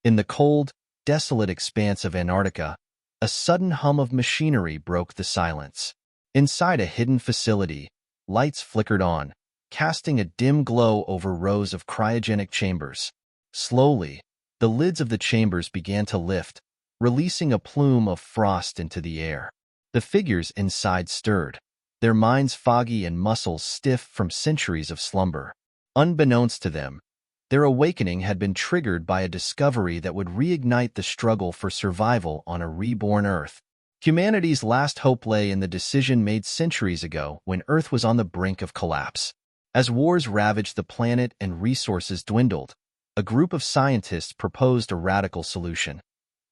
In the cold, desolate expanse of Antarctica, a sudden hum of machinery broke the silence. Inside a hidden facility, lights flickered on, casting a dim glow over rows of cryogenic chambers. Slowly, the lids of the chambers began to lift, releasing a plume of frost into the air. The figures inside stirred, their minds foggy and muscles stiff from centuries of slumber. Unbeknownst to them, their awakening had been triggered by a discovery that would reignite the struggle for survival on a reborn Earth. Humanity's last hope lay in the decision made centuries ago when Earth was on the brink of collapse. As wars ravaged the planet and resources dwindled, a group of scientists proposed a radical solution: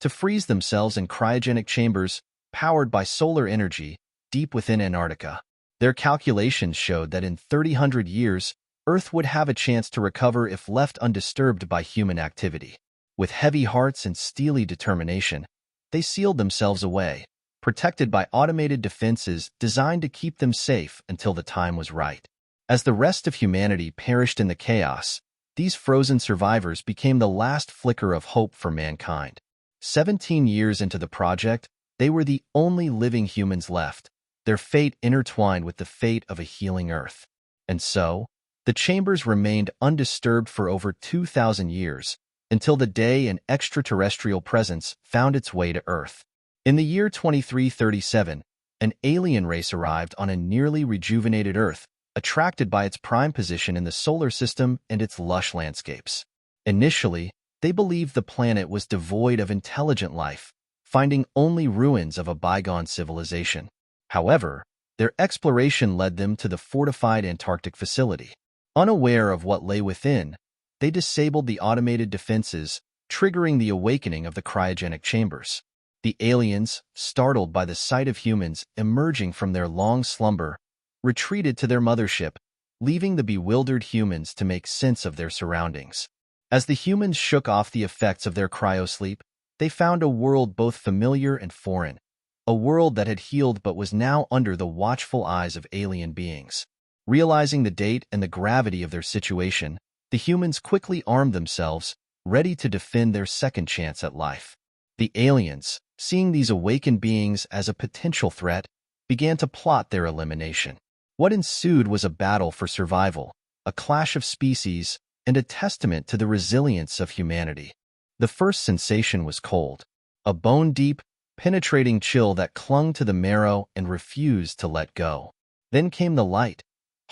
to freeze themselves in cryogenic chambers powered by solar energy deep within Antarctica. Their calculations showed that in 300 years, Earth would have a chance to recover if left undisturbed by human activity. With heavy hearts and steely determination, they sealed themselves away, protected by automated defenses designed to keep them safe until the time was right. As the rest of humanity perished in the chaos, these frozen survivors became the last flicker of hope for mankind. 17 years into the project, they were the only living humans left, their fate intertwined with the fate of a healing Earth. And so, the chambers remained undisturbed for over 2,000 years, until the day an extraterrestrial presence found its way to Earth. In the year 2337, an alien race arrived on a nearly rejuvenated Earth, attracted by its prime position in the solar system and its lush landscapes. Initially, they believed the planet was devoid of intelligent life, finding only ruins of a bygone civilization. However, their exploration led them to the fortified Antarctic facility. Unaware of what lay within, they disabled the automated defenses, triggering the awakening of the cryogenic chambers. The aliens, startled by the sight of humans emerging from their long slumber, retreated to their mothership, leaving the bewildered humans to make sense of their surroundings. As the humans shook off the effects of their cryosleep, they found a world both familiar and foreign, a world that had healed but was now under the watchful eyes of alien beings. Realizing the date and the gravity of their situation, the humans quickly armed themselves, ready to defend their second chance at life. The aliens, seeing these awakened beings as a potential threat, began to plot their elimination. What ensued was a battle for survival, a clash of species, and a testament to the resilience of humanity. The first sensation was cold, a bone-deep, penetrating chill that clung to the marrow and refused to let go. Then came the light,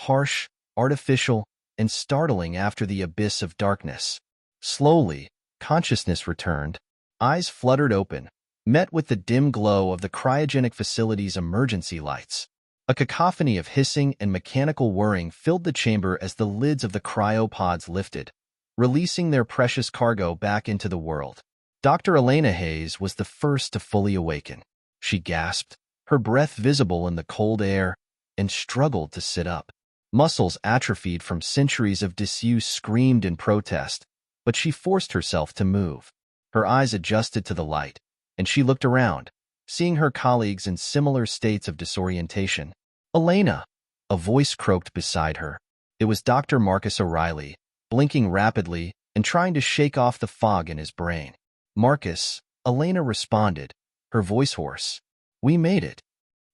harsh, artificial, and startling after the abyss of darkness. Slowly, consciousness returned, eyes fluttered open, met with the dim glow of the cryogenic facility's emergency lights. A cacophony of hissing and mechanical whirring filled the chamber as the lids of the cryopods lifted, releasing their precious cargo back into the world. Dr. Elena Hayes was the first to fully awaken. She gasped, her breath visible in the cold air, and struggled to sit up. Muscles atrophied from centuries of disuse screamed in protest, but she forced herself to move. Her eyes adjusted to the light, and she looked around, seeing her colleagues in similar states of disorientation. "Elena!" a voice croaked beside her. It was Dr. Marcus O'Reilly, blinking rapidly and trying to shake off the fog in his brain. "Marcus," Elena responded, her voice hoarse. "We made it."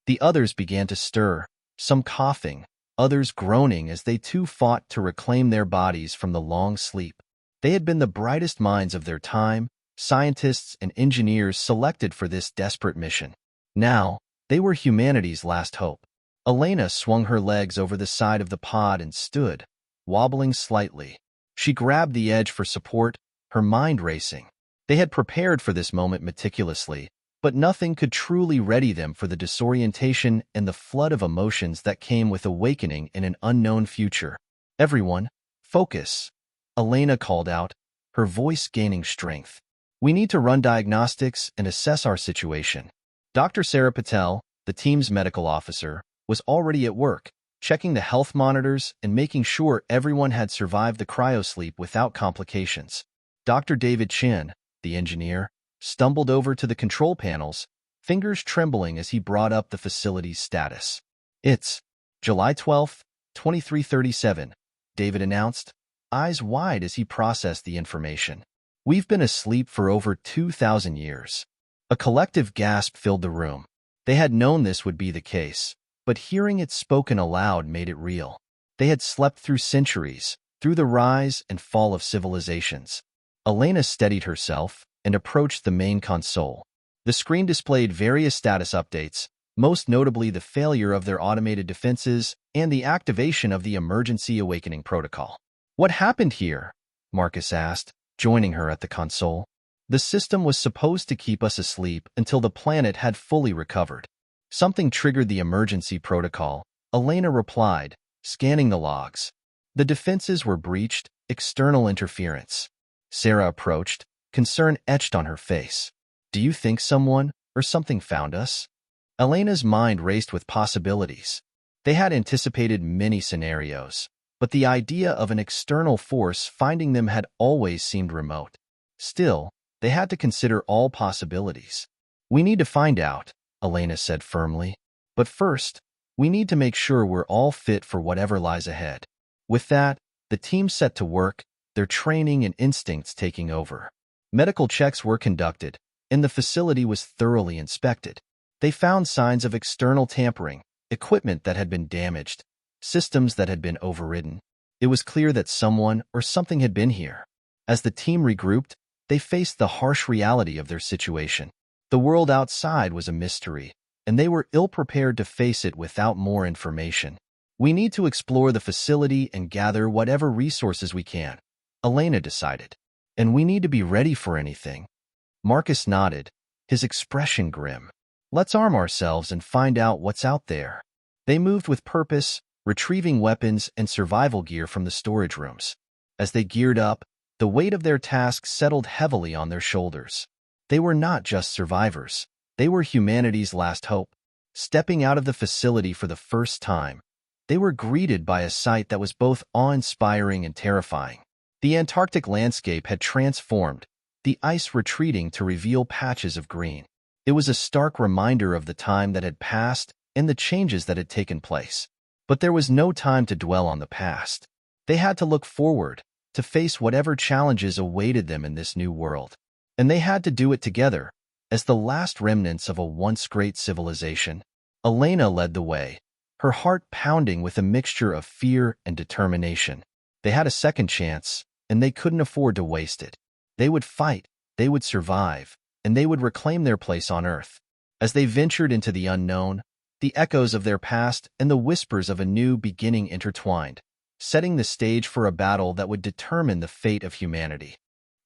The others began to stir, some coughing, others groaning as they too fought to reclaim their bodies from the long sleep. They had been the brightest minds of their time, scientists and engineers selected for this desperate mission. Now, they were humanity's last hope. Elena swung her legs over the side of the pod and stood, wobbling slightly. She grabbed the edge for support, her mind racing. They had prepared for this moment meticulously, but nothing could truly ready them for the disorientation and the flood of emotions that came with awakening in an unknown future. "Everyone, focus," Elena called out, her voice gaining strength. "We need to run diagnostics and assess our situation." Dr. Sarah Patel, the team's medical officer, was already at work, checking the health monitors and making sure everyone had survived the cryosleep without complications. Dr. David Chen, the engineer, stumbled over to the control panels, fingers trembling as he brought up the facility's status. "It's July 12th, 2337, David announced, eyes wide as he processed the information. We've been asleep for over 2,000 years. A collective gasp filled the room. They had known this would be the case, but hearing it spoken aloud made it real. They had slept through centuries, through the rise and fall of civilizations. Elena steadied herself and approached the main console. The screen displayed various status updates, most notably the failure of their automated defenses and the activation of the emergency awakening protocol. "What happened here?" Marcus asked, joining her at the console. "The system was supposed to keep us asleep until the planet had fully recovered. Something triggered the emergency protocol," Elena replied, scanning the logs. "The defenses were breached, external interference." Sarah approached, concern etched on her face. "Do you think someone or something found us?" Elena's mind raced with possibilities. They had anticipated many scenarios, but the idea of an external force finding them had always seemed remote. Still, they had to consider all possibilities. "We need to find out," Elena said firmly. "But first, we need to make sure we're all fit for whatever lies ahead." With that, the team set to work, their training and instincts taking over. Medical checks were conducted, and the facility was thoroughly inspected. They found signs of external tampering, equipment that had been damaged, systems that had been overridden. It was clear that someone or something had been here. As the team regrouped, they faced the harsh reality of their situation. The world outside was a mystery, and they were ill-prepared to face it without more information. "We need to explore the facility and gather whatever resources we can," Elena decided. "And we need to be ready for anything." Marcus nodded, his expression grim. "Let's arm ourselves and find out what's out there." They moved with purpose, retrieving weapons and survival gear from the storage rooms. As they geared up, the weight of their task settled heavily on their shoulders. They were not just survivors. They were humanity's last hope. Stepping out of the facility for the first time, they were greeted by a sight that was both awe-inspiring and terrifying. The Antarctic landscape had transformed, the ice retreating to reveal patches of green. It was a stark reminder of the time that had passed and the changes that had taken place. But there was no time to dwell on the past. They had to look forward, to face whatever challenges awaited them in this new world. And they had to do it together, as the last remnants of a once great civilization. Elena led the way, her heart pounding with a mixture of fear and determination. They had a second chance, and they couldn't afford to waste it. They would fight, they would survive, and they would reclaim their place on Earth. As they ventured into the unknown, the echoes of their past and the whispers of a new beginning intertwined, setting the stage for a battle that would determine the fate of humanity.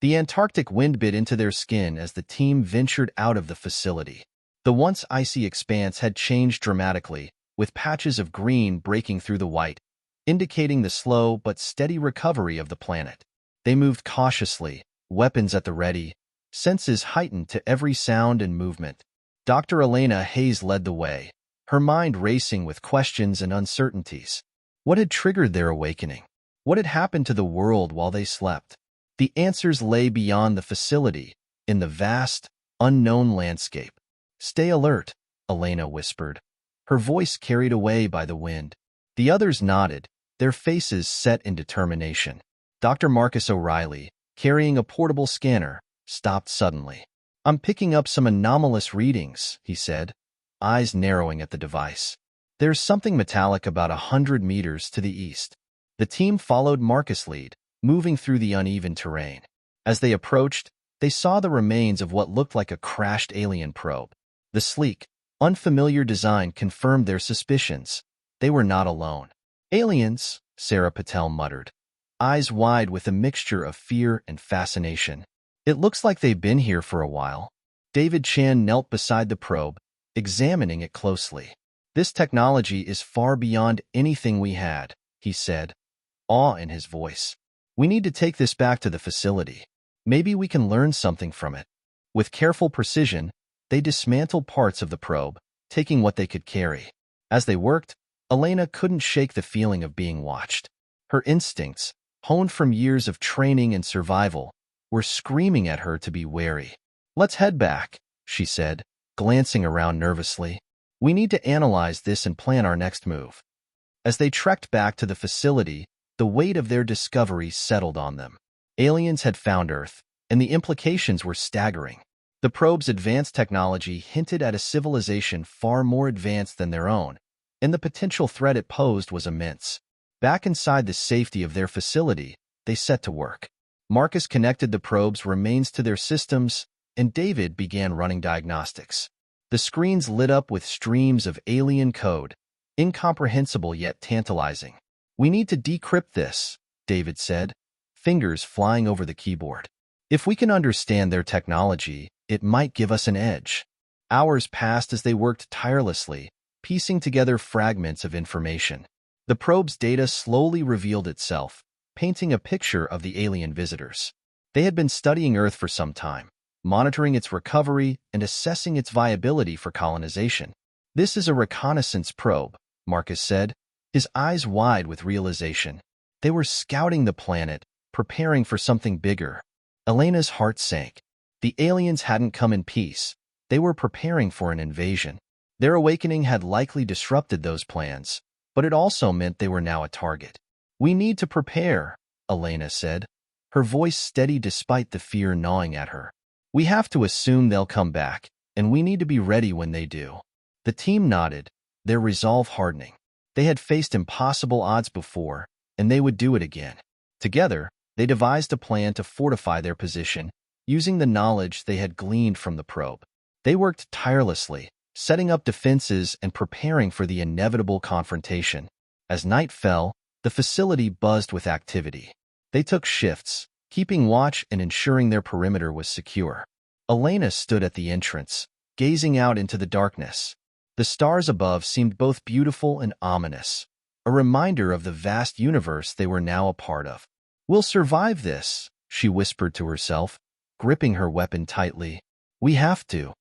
The Antarctic wind bit into their skin as the team ventured out of the facility. The once icy expanse had changed dramatically, with patches of green breaking through the white, indicating the slow but steady recovery of the planet. They moved cautiously, weapons at the ready, senses heightened to every sound and movement. Dr. Elena Hayes led the way, her mind racing with questions and uncertainties. What had triggered their awakening? What had happened to the world while they slept? The answers lay beyond the facility, in the vast, unknown landscape. "Stay alert," Elena whispered, her voice carried away by the wind. The others nodded, their faces set in determination. Dr. Marcus O'Reilly, carrying a portable scanner, stopped suddenly. "I'm picking up some anomalous readings," he said, eyes narrowing at the device. "There's something metallic about 100 meters to the east." The team followed Marcus' lead, moving through the uneven terrain. As they approached, they saw the remains of what looked like a crashed alien probe. The sleek, unfamiliar design confirmed their suspicions. They were not alone. "Aliens," Sarah Patel muttered, eyes wide with a mixture of fear and fascination. "It looks like they've been here for a while." David Chan knelt beside the probe, examining it closely. "This technology is far beyond anything we had," he said, awe in his voice. "We need to take this back to the facility. Maybe we can learn something from it." With careful precision, they dismantled parts of the probe, taking what they could carry. As they worked, Elena couldn't shake the feeling of being watched. Her instincts, honed from years of training and survival, were screaming at her to be wary. "Let's head back," she said, glancing around nervously. "We need to analyze this and plan our next move." As they trekked back to the facility, the weight of their discovery settled on them. Aliens had found Earth, and the implications were staggering. The probe's advanced technology hinted at a civilization far more advanced than their own, and the potential threat it posed was immense. Back inside the safety of their facility, they set to work. Marcus connected the probe's remains to their systems, and David began running diagnostics. The screens lit up with streams of alien code, incomprehensible yet tantalizing. "We need to decrypt this," David said, fingers flying over the keyboard. "If we can understand their technology, it might give us an edge." Hours passed as they worked tirelessly, piecing together fragments of information. The probe's data slowly revealed itself, painting a picture of the alien visitors. They had been studying Earth for some time, monitoring its recovery and assessing its viability for colonization. "This is a reconnaissance probe," Marcus said, his eyes wide with realization. They were scouting the planet, preparing for something bigger. Elena's heart sank. The aliens hadn't come in peace. They were preparing for an invasion. Their awakening had likely disrupted those plans, but it also meant they were now a target. "We need to prepare," Elena said, her voice steady despite the fear gnawing at her. "We have to assume they'll come back, and we need to be ready when they do." The team nodded, their resolve hardening. They had faced impossible odds before, and they would do it again. Together, they devised a plan to fortify their position, using the knowledge they had gleaned from the probe. They worked tirelessly, setting up defenses and preparing for the inevitable confrontation. As night fell, the facility buzzed with activity. They took shifts, keeping watch and ensuring their perimeter was secure. Elena stood at the entrance, gazing out into the darkness. The stars above seemed both beautiful and ominous, a reminder of the vast universe they were now a part of. "We'll survive this," she whispered to herself, gripping her weapon tightly. "We have to."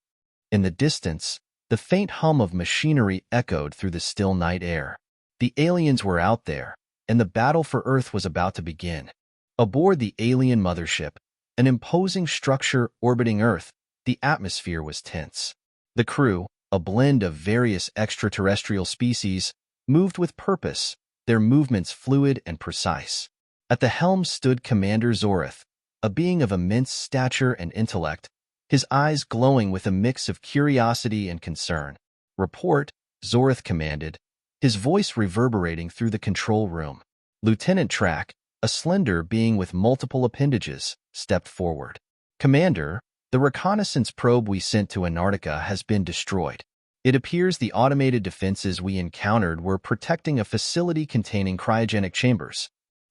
In the distance, the faint hum of machinery echoed through the still night air. The aliens were out there, and the battle for Earth was about to begin. Aboard the alien mothership, an imposing structure orbiting Earth, the atmosphere was tense. The crew, a blend of various extraterrestrial species, moved with purpose, their movements fluid and precise. At the helm stood Commander Zorith, a being of immense stature and intellect, his eyes glowing with a mix of curiosity and concern. "Report," Zorith commanded, his voice reverberating through the control room. Lieutenant Track, a slender being with multiple appendages, stepped forward. "Commander, the reconnaissance probe we sent to Antarctica has been destroyed. It appears the automated defenses we encountered were protecting a facility containing cryogenic chambers."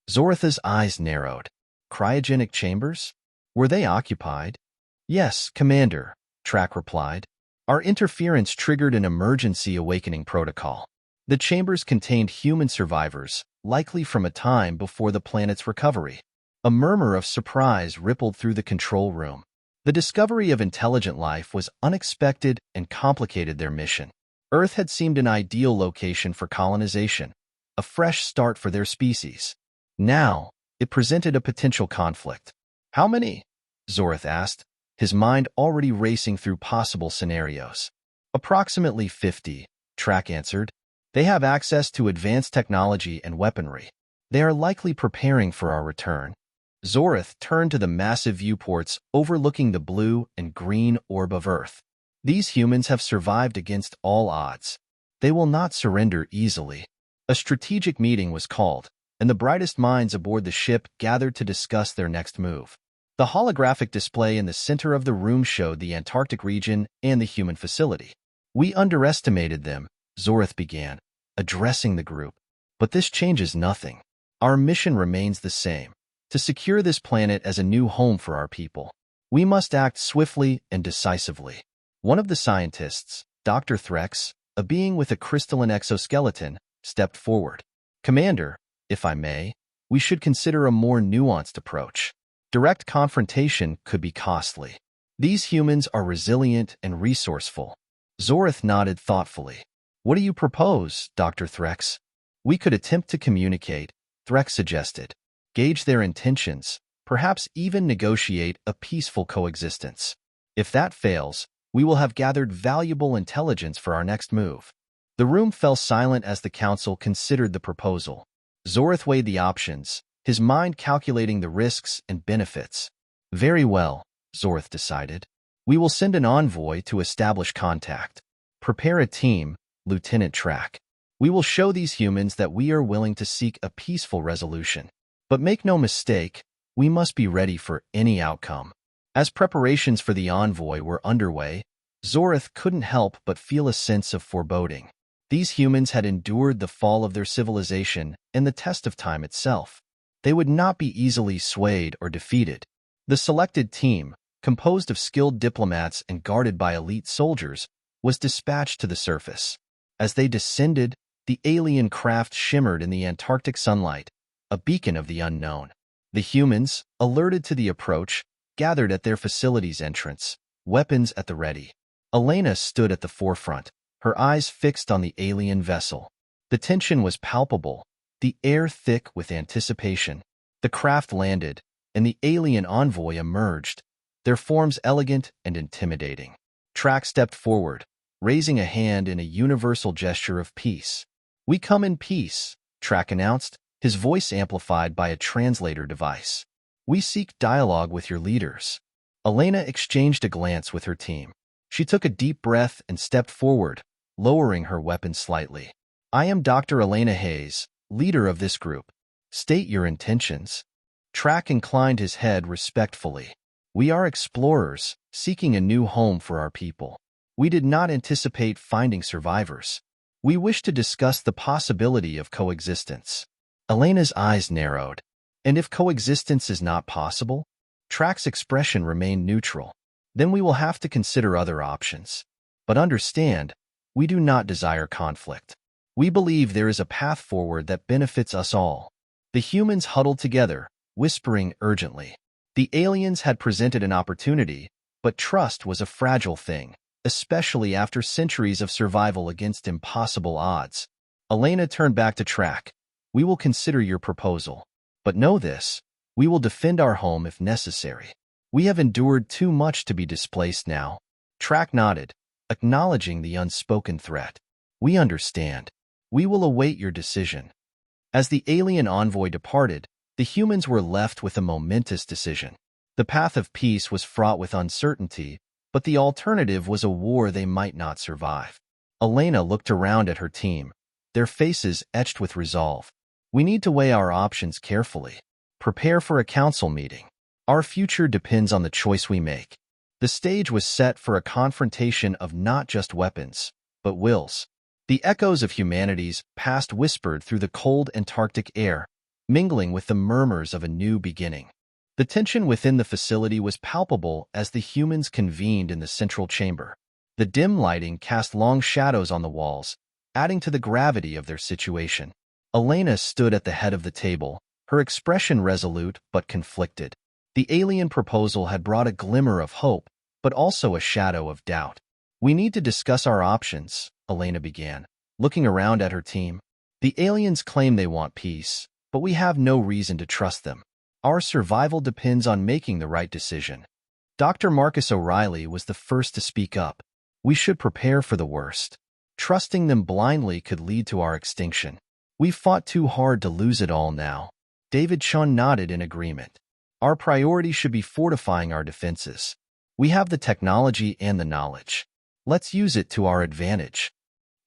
Zorith's eyes narrowed. Cryogenic chambers? Were they occupied? "Yes, Commander," Track replied. "Our interference triggered an emergency awakening protocol. The chambers contained human survivors, likely from a time before the planet's recovery." A murmur of surprise rippled through the control room. The discovery of intelligent life was unexpected and complicated their mission. Earth had seemed an ideal location for colonization, a fresh start for their species. Now, it presented a potential conflict. "How many?" Zorith asked, his mind already racing through possible scenarios. "Approximately 50, Track answered. "They have access to advanced technology and weaponry. They are likely preparing for our return." Zorith turned to the massive viewports overlooking the blue and green orb of Earth. "These humans have survived against all odds. They will not surrender easily." A strategic meeting was called, and the brightest minds aboard the ship gathered to discuss their next move. The holographic display in the center of the room showed the Antarctic region and the human facility. "We underestimated them," Zorith began, addressing the group. "But this changes nothing. Our mission remains the same, to secure this planet as a new home for our people. We must act swiftly and decisively." One of the scientists, Dr. Threx, a being with a crystalline exoskeleton, stepped forward. "Commander, if I may, we should consider a more nuanced approach. Direct confrontation could be costly. These humans are resilient and resourceful." Zorith nodded thoughtfully. "What do you propose, Dr. Threx?" "We could attempt to communicate," Threx suggested. "Gauge their intentions, perhaps even negotiate a peaceful coexistence. If that fails, we will have gathered valuable intelligence for our next move." The room fell silent as the council considered the proposal. Zorith weighed the options, his mind calculating the risks and benefits. Very well, Zorth decided. We will send an envoy to establish contact. Prepare a team, Lieutenant Track. We will show these humans that we are willing to seek a peaceful resolution. But make no mistake, we must be ready for any outcome. As preparations for the envoy were underway, Zorth couldn't help but feel a sense of foreboding. These humans had endured the fall of their civilization and the test of time itself. They would not be easily swayed or defeated. The selected team, composed of skilled diplomats and guarded by elite soldiers, was dispatched to the surface. As they descended, the alien craft shimmered in the Antarctic sunlight, a beacon of the unknown. The humans, alerted to the approach, gathered at their facility's entrance, weapons at the ready. Elena stood at the forefront, her eyes fixed on the alien vessel. The tension was palpable, the air thick with anticipation. The craft landed, and the alien envoy emerged, their forms elegant and intimidating. Track stepped forward, raising a hand in a universal gesture of peace. "We come in peace," Track announced, his voice amplified by a translator device. "We seek dialogue with your leaders." Elena exchanged a glance with her team. She took a deep breath and stepped forward, lowering her weapon slightly. "I am Dr. Elena Hayes, leader of this group. State your intentions." Track inclined his head respectfully. "We are explorers, seeking a new home for our people. We did not anticipate finding survivors. We wish to discuss the possibility of coexistence." Elena's eyes narrowed. "And if coexistence is not possible?" Track's expression remained neutral. "Then we will have to consider other options. But understand, we do not desire conflict. We believe there is a path forward that benefits us all." The humans huddled together, whispering urgently. The aliens had presented an opportunity, but trust was a fragile thing, especially after centuries of survival against impossible odds. Elena turned back to Track. "We will consider your proposal. But know this, we will defend our home if necessary. We have endured too much to be displaced now." Track nodded, acknowledging the unspoken threat. "We understand. We will await your decision." As the alien envoy departed, the humans were left with a momentous decision. The path of peace was fraught with uncertainty, but the alternative was a war they might not survive. Elena looked around at her team, their faces etched with resolve. "We need to weigh our options carefully. Prepare for a council meeting. Our future depends on the choice we make." The stage was set for a confrontation of not just weapons, but wills. The echoes of humanity's past whispered through the cold Antarctic air, mingling with the murmurs of a new beginning. The tension within the facility was palpable as the humans convened in the central chamber. The dim lighting cast long shadows on the walls, adding to the gravity of their situation. Elena stood at the head of the table, her expression resolute but conflicted. The alien proposal had brought a glimmer of hope, but also a shadow of doubt. "We need to discuss our options," Elena began, looking around at her team. "The aliens claim they want peace, but we have no reason to trust them. Our survival depends on making the right decision." Dr. Marcus O'Reilly was the first to speak up. "We should prepare for the worst. Trusting them blindly could lead to our extinction. We've fought too hard to lose it all now." David Chun nodded in agreement. "Our priority should be fortifying our defenses. We have the technology and the knowledge. Let's use it to our advantage."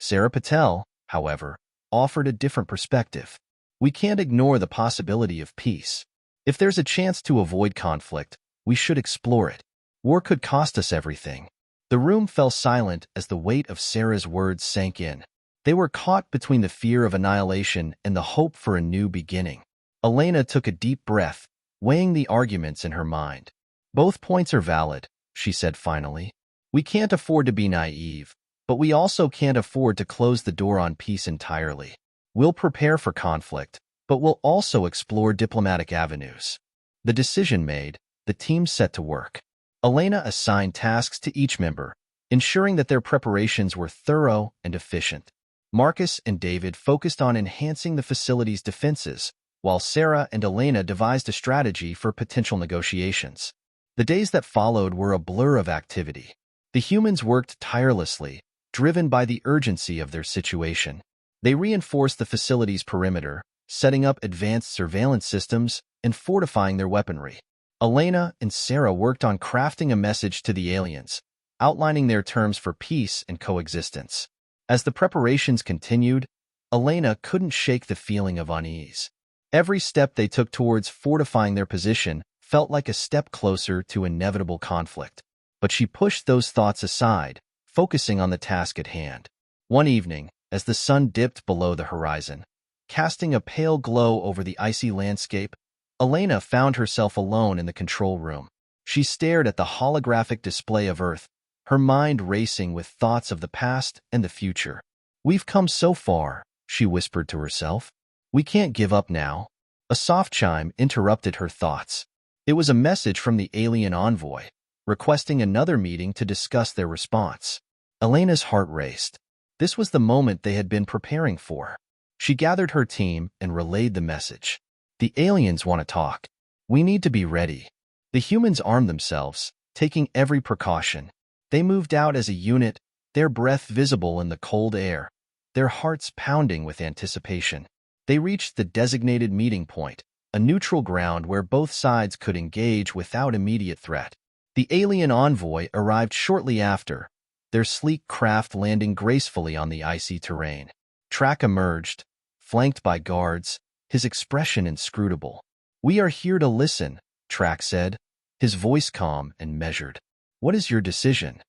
Sarah Patel, however, offered a different perspective. "We can't ignore the possibility of peace. If there's a chance to avoid conflict, we should explore it. War could cost us everything." The room fell silent as the weight of Sarah's words sank in. They were caught between the fear of annihilation and the hope for a new beginning. Elena took a deep breath, weighing the arguments in her mind. "Both points are valid," she said finally. "We can't afford to be naive, but we also can't afford to close the door on peace entirely. We'll prepare for conflict, but we'll also explore diplomatic avenues." The decision made, the team set to work. Elena assigned tasks to each member, ensuring that their preparations were thorough and efficient. Marcus and David focused on enhancing the facility's defenses, while Sarah and Elena devised a strategy for potential negotiations. The days that followed were a blur of activity. The humans worked tirelessly, driven by the urgency of their situation. They reinforced the facility's perimeter, setting up advanced surveillance systems and fortifying their weaponry. Elena and Sarah worked on crafting a message to the aliens, outlining their terms for peace and coexistence. As the preparations continued, Elena couldn't shake the feeling of unease. Every step they took towards fortifying their position felt like a step closer to inevitable conflict. But she pushed those thoughts aside, focusing on the task at hand. One evening, as the sun dipped below the horizon, casting a pale glow over the icy landscape, Elena found herself alone in the control room. She stared at the holographic display of Earth, her mind racing with thoughts of the past and the future. "We've come so far," she whispered to herself. "We can't give up now." A soft chime interrupted her thoughts. It was a message from the alien envoy, requesting another meeting to discuss their response. Elena's heart raced. This was the moment they had been preparing for. She gathered her team and relayed the message. "The aliens want to talk. We need to be ready." The humans armed themselves, taking every precaution. They moved out as a unit, their breath visible in the cold air, their hearts pounding with anticipation. They reached the designated meeting point, a neutral ground where both sides could engage without immediate threat. The alien envoy arrived shortly after, their sleek craft landing gracefully on the icy terrain. Track emerged, flanked by guards, his expression inscrutable. "We are here to listen," Track said, his voice calm and measured. "What is your decision?"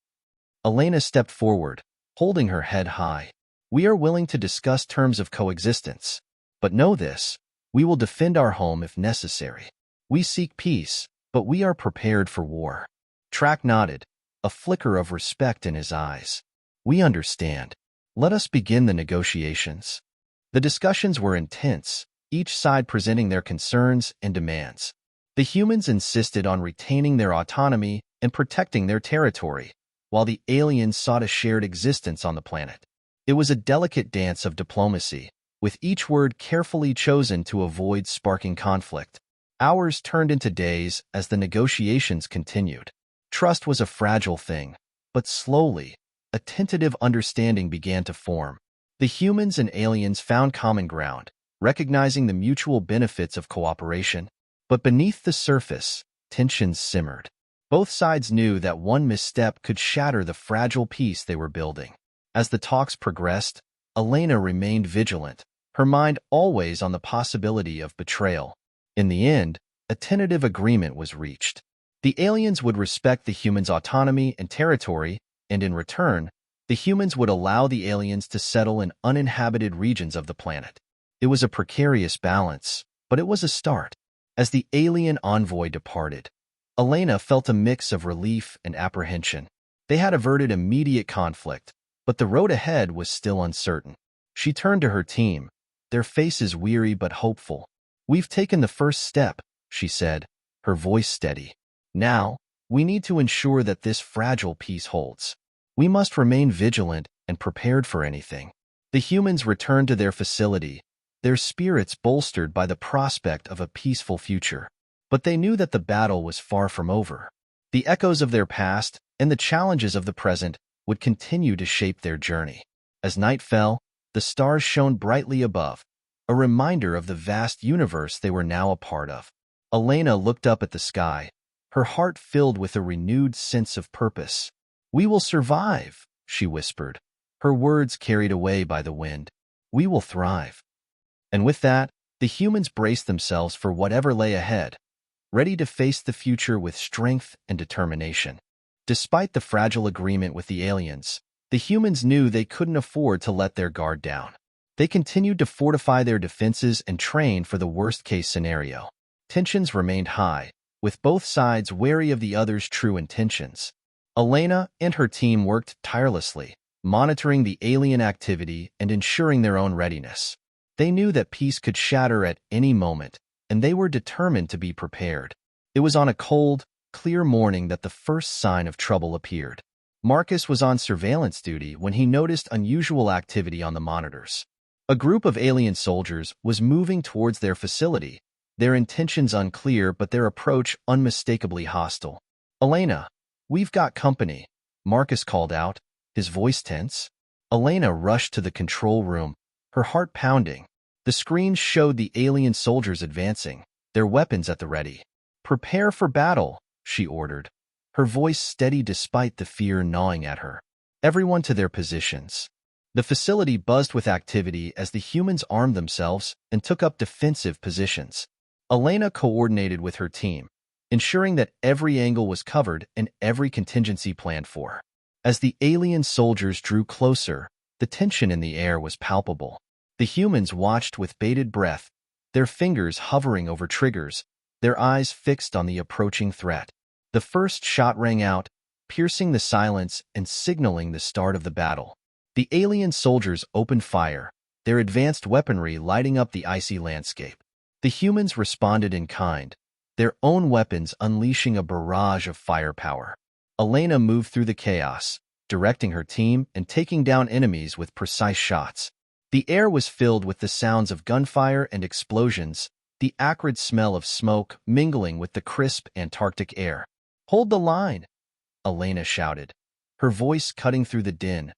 Elena stepped forward, holding her head high. "We are willing to discuss terms of coexistence. But know this, we will defend our home if necessary. We seek peace, but we are prepared for war." Track nodded, a flicker of respect in his eyes. "We understand. Let us begin the negotiations." The discussions were intense, each side presenting their concerns and demands. The humans insisted on retaining their autonomy and protecting their territory, while the aliens sought a shared existence on the planet. It was a delicate dance of diplomacy, with each word carefully chosen to avoid sparking conflict. Hours turned into days as the negotiations continued. Trust was a fragile thing, but slowly, a tentative understanding began to form. The humans and aliens found common ground, recognizing the mutual benefits of cooperation. But beneath the surface, tensions simmered. Both sides knew that one misstep could shatter the fragile peace they were building. As the talks progressed, Elena remained vigilant, her mind always on the possibility of betrayal. In the end, a tentative agreement was reached. The aliens would respect the humans' autonomy and territory, and in return, the humans would allow the aliens to settle in uninhabited regions of the planet. It was a precarious balance, but it was a start. As the alien envoy departed, Elena felt a mix of relief and apprehension. They had averted immediate conflict, but the road ahead was still uncertain. She turned to her team, their faces weary but hopeful. "We've taken the first step," she said, her voice steady. "Now, we need to ensure that this fragile peace holds. We must remain vigilant and prepared for anything." The humans returned to their facility, their spirits bolstered by the prospect of a peaceful future. But they knew that the battle was far from over. The echoes of their past and the challenges of the present would continue to shape their journey. As night fell, the stars shone brightly above, a reminder of the vast universe they were now a part of. Elena looked up at the sky, her heart filled with a renewed sense of purpose. "We will survive," she whispered, her words carried away by the wind. "We will thrive." And with that, the humans braced themselves for whatever lay ahead, ready to face the future with strength and determination. Despite the fragile agreement with the aliens, the humans knew they couldn't afford to let their guard down. They continued to fortify their defenses and train for the worst-case scenario. Tensions remained high, with both sides wary of the other's true intentions. Elena and her team worked tirelessly, monitoring the alien activity and ensuring their own readiness. They knew that peace could shatter at any moment, and they were determined to be prepared. It was on a cold, clear morning that the first sign of trouble appeared. Marcus was on surveillance duty when he noticed unusual activity on the monitors. A group of alien soldiers was moving towards their facility, their intentions unclear but their approach unmistakably hostile. "Elena, we've got company," Marcus called out, his voice tense. Elena rushed to the control room, her heart pounding. The screen showed the alien soldiers advancing, their weapons at the ready. "Prepare for battle," she ordered, her voice steady despite the fear gnawing at her. "Everyone to their positions." The facility buzzed with activity as the humans armed themselves and took up defensive positions. Elena coordinated with her team, ensuring that every angle was covered and every contingency planned for. As the alien soldiers drew closer, the tension in the air was palpable. The humans watched with bated breath, their fingers hovering over triggers, their eyes fixed on the approaching threat. The first shot rang out, piercing the silence and signaling the start of the battle. The alien soldiers opened fire, their advanced weaponry lighting up the icy landscape. The humans responded in kind, their own weapons unleashing a barrage of firepower. Elena moved through the chaos, directing her team and taking down enemies with precise shots. The air was filled with the sounds of gunfire and explosions, the acrid smell of smoke mingling with the crisp Antarctic air. "Hold the line," Elena shouted, her voice cutting through the din.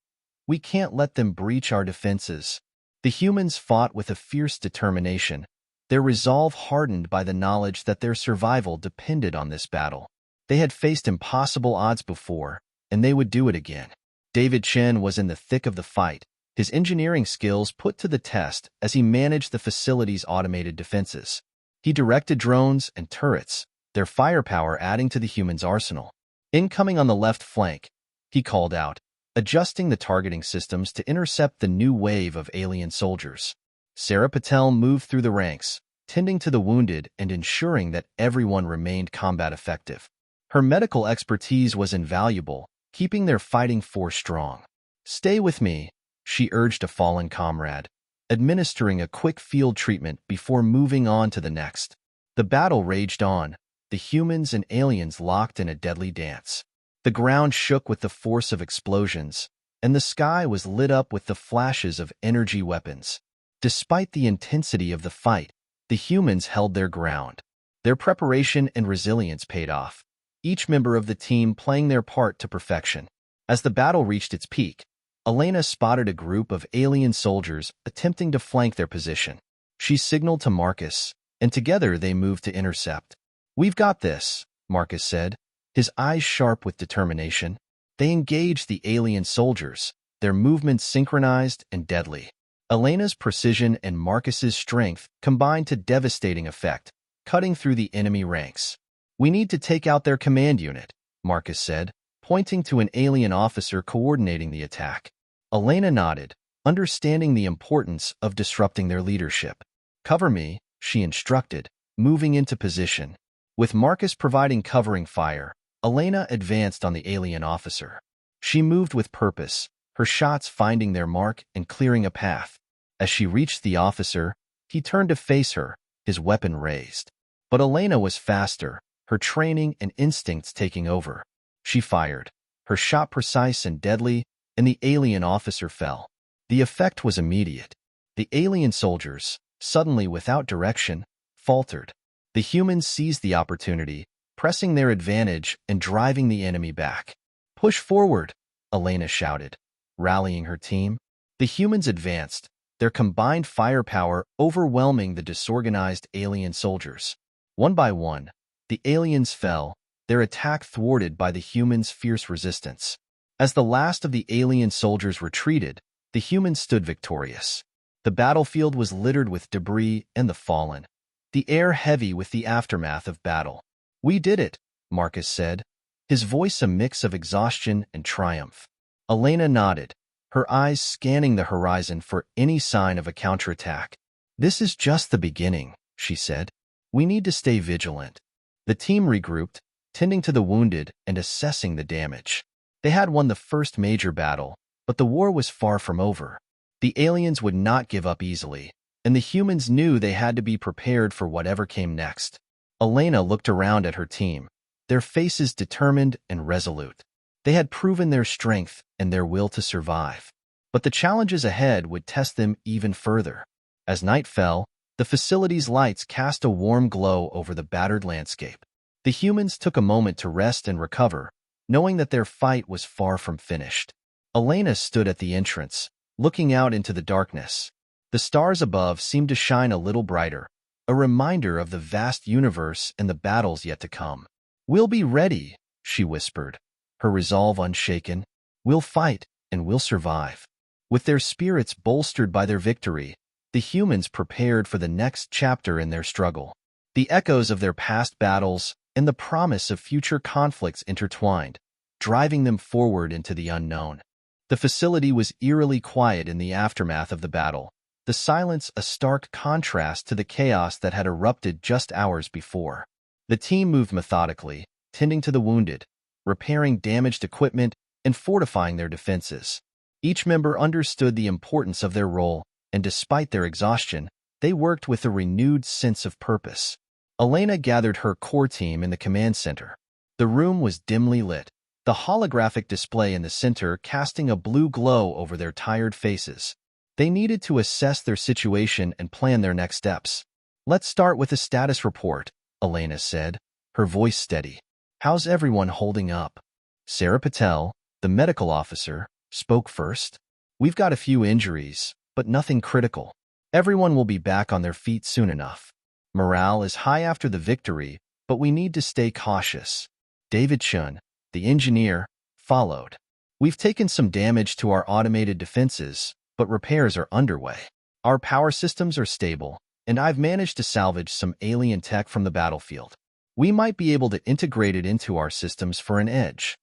"We can't let them breach our defenses." The humans fought with a fierce determination, their resolve hardened by the knowledge that their survival depended on this battle. They had faced impossible odds before, and they would do it again. David Chen was in the thick of the fight, his engineering skills put to the test as he managed the facility's automated defenses. He directed drones and turrets, their firepower adding to the humans' arsenal. "Incoming on the left flank," he called out, adjusting the targeting systems to intercept the new wave of alien soldiers. Sarah Patel moved through the ranks, tending to the wounded and ensuring that everyone remained combat effective. Her medical expertise was invaluable, keeping their fighting force strong. "Stay with me," she urged a fallen comrade, administering a quick field treatment before moving on to the next. The battle raged on, the humans and aliens locked in a deadly dance. The ground shook with the force of explosions, and the sky was lit up with the flashes of energy weapons. Despite the intensity of the fight, the humans held their ground. Their preparation and resilience paid off, each member of the team playing their part to perfection. As the battle reached its peak, Elena spotted a group of alien soldiers attempting to flank their position. She signaled to Marcus, and together they moved to intercept. "We've got this," Marcus said, his eyes sharp with determination. They engaged the alien soldiers, their movements synchronized and deadly. Elena's precision and Marcus's strength combined to devastating effect, cutting through the enemy ranks. "We need to take out their command unit," Marcus said, pointing to an alien officer coordinating the attack. Elena nodded, understanding the importance of disrupting their leadership. "Cover me," she instructed, moving into position. With Marcus providing covering fire, Elena advanced on the alien officer. She moved with purpose, her shots finding their mark and clearing a path. As she reached the officer, he turned to face her, his weapon raised. But Elena was faster, her training and instincts taking over. She fired, her shot precise and deadly, and the alien officer fell. The effect was immediate. The alien soldiers, suddenly without direction, faltered. The humans seized the opportunity, pressing their advantage and driving the enemy back. "Push forward," Elena shouted, rallying her team. The humans advanced, their combined firepower overwhelming the disorganized alien soldiers. One by one, the aliens fell, their attack thwarted by the humans' fierce resistance. As the last of the alien soldiers retreated, the humans stood victorious. The battlefield was littered with debris and the fallen, the air heavy with the aftermath of battle. "We did it," Marcus said, his voice a mix of exhaustion and triumph. Elena nodded, her eyes scanning the horizon for any sign of a counterattack. "This is just the beginning," she said. "We need to stay vigilant." The team regrouped, tending to the wounded and assessing the damage. They had won the first major battle, but the war was far from over. The aliens would not give up easily, and the humans knew they had to be prepared for whatever came next. Elena looked around at her team, their faces determined and resolute. They had proven their strength and their will to survive. But the challenges ahead would test them even further. As night fell, the facility's lights cast a warm glow over the battered landscape. The humans took a moment to rest and recover, knowing that their fight was far from finished. Elena stood at the entrance, looking out into the darkness. The stars above seemed to shine a little brighter, a reminder of the vast universe and the battles yet to come. "We'll be ready," she whispered, her resolve unshaken. "We'll fight, and we'll survive." With their spirits bolstered by their victory, the humans prepared for the next chapter in their struggle. The echoes of their past battles and the promise of future conflicts intertwined, driving them forward into the unknown. The facility was eerily quiet in the aftermath of the battle, the silence a stark contrast to the chaos that had erupted just hours before. The team moved methodically, tending to the wounded, repairing damaged equipment, and fortifying their defenses. Each member understood the importance of their role, and despite their exhaustion, they worked with a renewed sense of purpose. Elena gathered her core team in the command center. The room was dimly lit, the holographic display in the center casting a blue glow over their tired faces. They needed to assess their situation and plan their next steps. "Let's start with a status report," Elena said, her voice steady. "How's everyone holding up?" Sarah Patel, the medical officer, spoke first. "We've got a few injuries, but nothing critical. Everyone will be back on their feet soon enough. Morale is high after the victory, but we need to stay cautious." David Chun, the engineer, followed. "We've taken some damage to our automated defenses, but repairs are underway. Our power systems are stable, and I've managed to salvage some alien tech from the battlefield. We might be able to integrate it into our systems for an edge."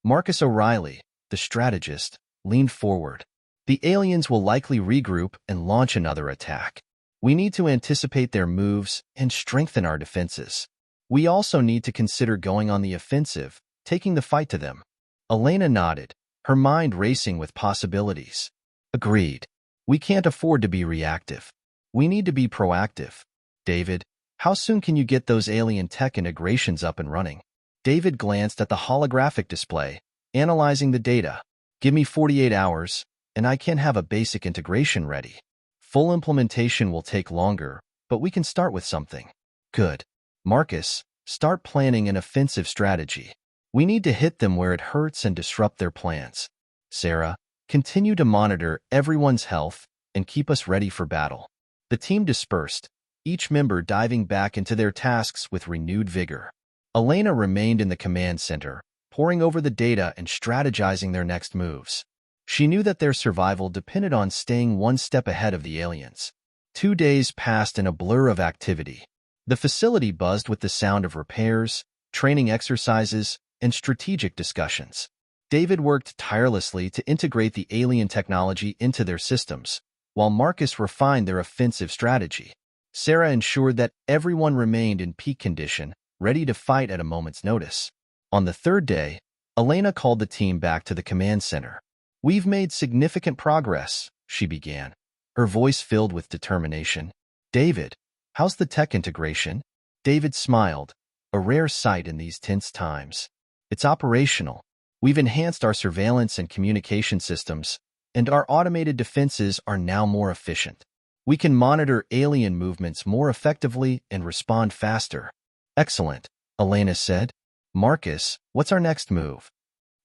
Marcus O'Reilly, the strategist, leaned forward. "The aliens will likely regroup and launch another attack. We need to anticipate their moves and strengthen our defenses. We also need to consider going on the offensive, taking the fight to them." Elena nodded, her mind racing with possibilities. "Agreed. We can't afford to be reactive. We need to be proactive." "David, how soon can you get those alien tech integrations up and running?" David glanced at the holographic display, analyzing the data. "Give me 48 hours, and I can have a basic integration ready. Full implementation will take longer, but we can start with something." "Good. Marcus, start planning an offensive strategy. We need to hit them where it hurts and disrupt their plans." "Sarah, continue to monitor everyone's health and keep us ready for battle." The team dispersed, each member diving back into their tasks with renewed vigor. Elena remained in the command center, poring over the data and strategizing their next moves. She knew that their survival depended on staying one step ahead of the aliens. 2 days passed in a blur of activity. The facility buzzed with the sound of repairs, training exercises, and strategic discussions. David worked tirelessly to integrate the alien technology into their systems, while Marcus refined their offensive strategy. Sarah ensured that everyone remained in peak condition, ready to fight at a moment's notice. On the third day, Elena called the team back to the command center. "We've made significant progress," she began, her voice filled with determination. "David, how's the tech integration?" David smiled, a rare sight in these tense times. "It's operational. We've enhanced our surveillance and communication systems, and our automated defenses are now more efficient. We can monitor alien movements more effectively and respond faster." "Excellent," Elena said. "Marcus, what's our next move?"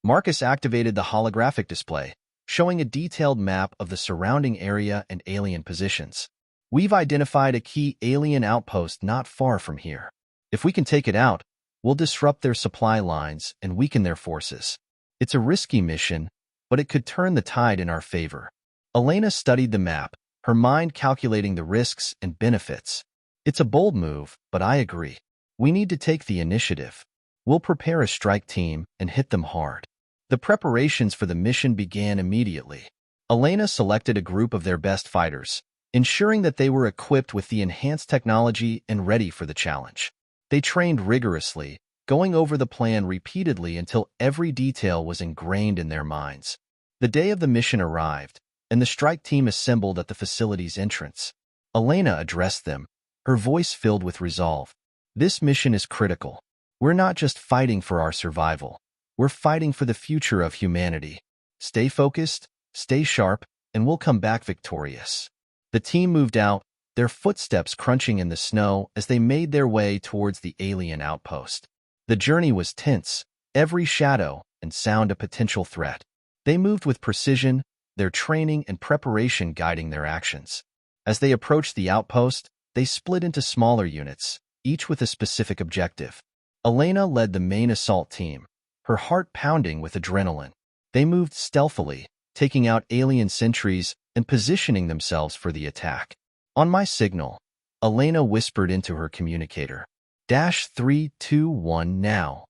Marcus activated the holographic display, showing a detailed map of the surrounding area and alien positions. "We've identified a key alien outpost not far from here. If we can take it out, we'll disrupt their supply lines and weaken their forces. It's a risky mission, but it could turn the tide in our favor." Elena studied the map, her mind calculating the risks and benefits. "It's a bold move, but I agree. We need to take the initiative. We'll prepare a strike team and hit them hard." The preparations for the mission began immediately. Elena selected a group of their best fighters, ensuring that they were equipped with the enhanced technology and ready for the challenge. They trained rigorously, going over the plan repeatedly until every detail was ingrained in their minds. The day of the mission arrived, and the strike team assembled at the facility's entrance. Elena addressed them, her voice filled with resolve. "This mission is critical. We're not just fighting for our survival. We're fighting for the future of humanity. Stay focused, stay sharp, and we'll come back victorious." The team moved out, their footsteps crunching in the snow as they made their way towards the alien outpost. The journey was tense, every shadow and sound a potential threat. They moved with precision, their training and preparation guiding their actions. As they approached the outpost, They split into smaller units, each with a specific objective. Elena led the main assault team, her heart pounding with adrenaline. They moved stealthily, taking out alien sentries and positioning themselves for the attack. On my signal, Elena whispered into her communicator. "321 now."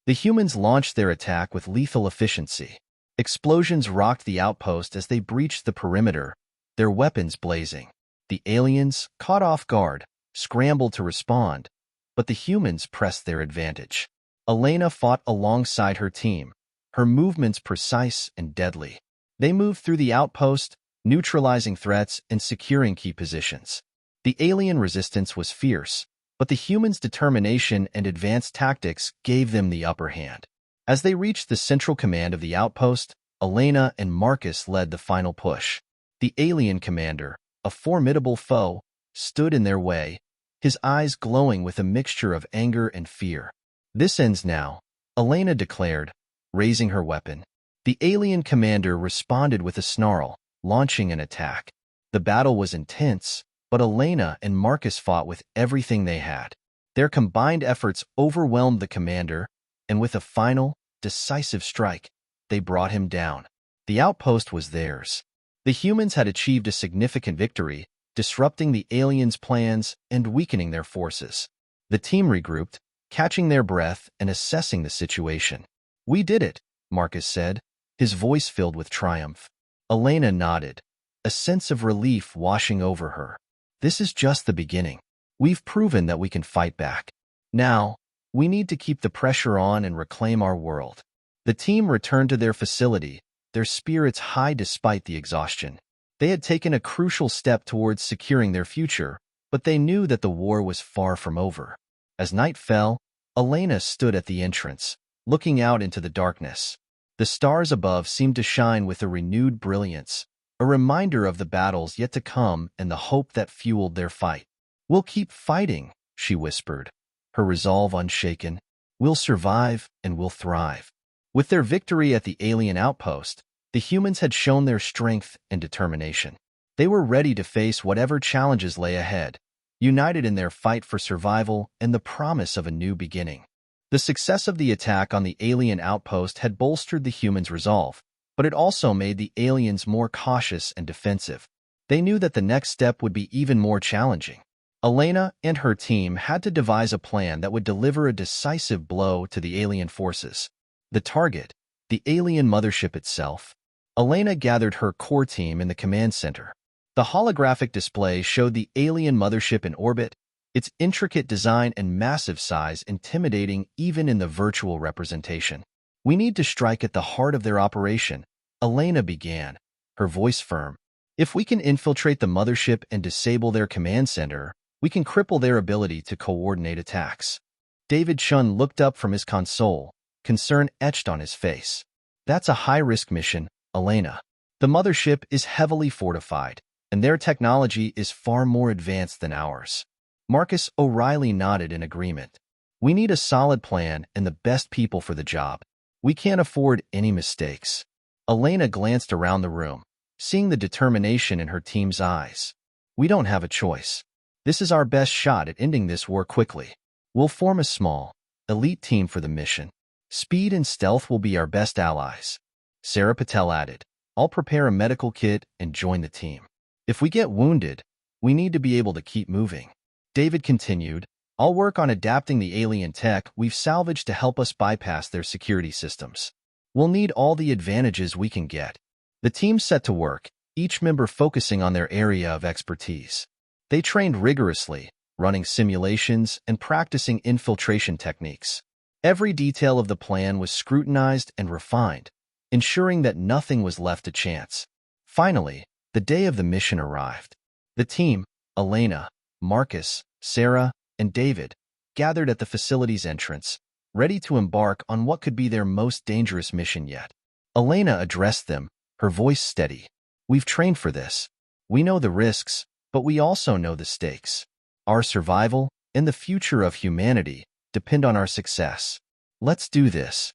The humans launched their attack with lethal efficiency. Explosions rocked the outpost as they breached the perimeter, their weapons blazing. The aliens, caught off guard, scrambled to respond, but the humans pressed their advantage. Elena fought alongside her team, her movements precise and deadly. They moved through the outpost, neutralizing threats and securing key positions. The alien resistance was fierce, but the humans' determination and advanced tactics gave them the upper hand. As they reached the central command of the outpost, Elena and Marcus led the final push. The alien commander, a formidable foe, stood in their way, his eyes glowing with a mixture of anger and fear. "This ends now," Elena declared, raising her weapon. The alien commander responded with a snarl, launching an attack. The battle was intense, but Elena and Marcus fought with everything they had. Their combined efforts overwhelmed the commander, and with a final, decisive strike, they brought him down. The outpost was theirs. The humans had achieved a significant victory, disrupting the aliens' plans and weakening their forces. The team regrouped, catching their breath and assessing the situation. "We did it," Marcus said, his voice filled with triumph. Elena nodded, a sense of relief washing over her. "This is just the beginning. We've proven that we can fight back. Now, we need to keep the pressure on and reclaim our world." The team returned to their facility, their spirits high despite the exhaustion. They had taken a crucial step towards securing their future, but they knew that the war was far from over. As night fell, Elena stood at the entrance, looking out into the darkness. The stars above seemed to shine with a renewed brilliance, a reminder of the battles yet to come and the hope that fueled their fight. "We'll keep fighting," she whispered, her resolve unshaken. "We'll survive and we'll thrive." With their victory at the alien outpost, the humans had shown their strength and determination. They were ready to face whatever challenges lay ahead, united in their fight for survival and the promise of a new beginning. The success of the attack on the alien outpost had bolstered the humans' resolve, but it also made the aliens more cautious and defensive. They knew that the next step would be even more challenging. Elena and her team had to devise a plan that would deliver a decisive blow to the alien forces. The target, the alien mothership itself. Elena gathered her core team in the command center. The holographic display showed the alien mothership in orbit, its intricate design and massive size intimidating even in the virtual representation. "We need to strike at the heart of their operation," Elena began, her voice firm. "If we can infiltrate the mothership and disable their command center, we can cripple their ability to coordinate attacks." David Chun looked up from his console, concern etched on his face. "That's a high-risk mission, Elena. The mothership is heavily fortified, and their technology is far more advanced than ours." Marcus O'Reilly nodded in agreement. "We need a solid plan and the best people for the job. We can't afford any mistakes." Elena glanced around the room, seeing the determination in her team's eyes. "We don't have a choice. This is our best shot at ending this war quickly. We'll form a small, elite team for the mission. Speed and stealth will be our best allies." Sarah Patel added, "I'll prepare a medical kit and join the team. If we get wounded, we need to be able to keep moving." David continued, "I'll work on adapting the alien tech we've salvaged to help us bypass their security systems. We'll need all the advantages we can get." The team set to work, each member focusing on their area of expertise. They trained rigorously, running simulations and practicing infiltration techniques. Every detail of the plan was scrutinized and refined, ensuring that nothing was left to chance. Finally, the day of the mission arrived. The team, Elena, Marcus, Sarah, and David, gathered at the facility's entrance, ready to embark on what could be their most dangerous mission yet. Elena addressed them, her voice steady. "We've trained for this. We know the risks, but we also know the stakes. Our survival and the future of humanity depend on our success. Let's do this."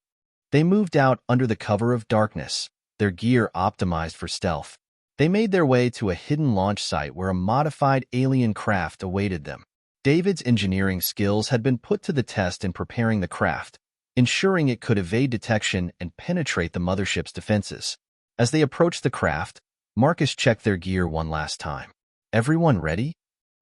They moved out under the cover of darkness, their gear optimized for stealth. They made their way to a hidden launch site where a modified alien craft awaited them. David's engineering skills had been put to the test in preparing the craft, ensuring it could evade detection and penetrate the mothership's defenses. As they approached the craft, Marcus checked their gear one last time. Everyone ready?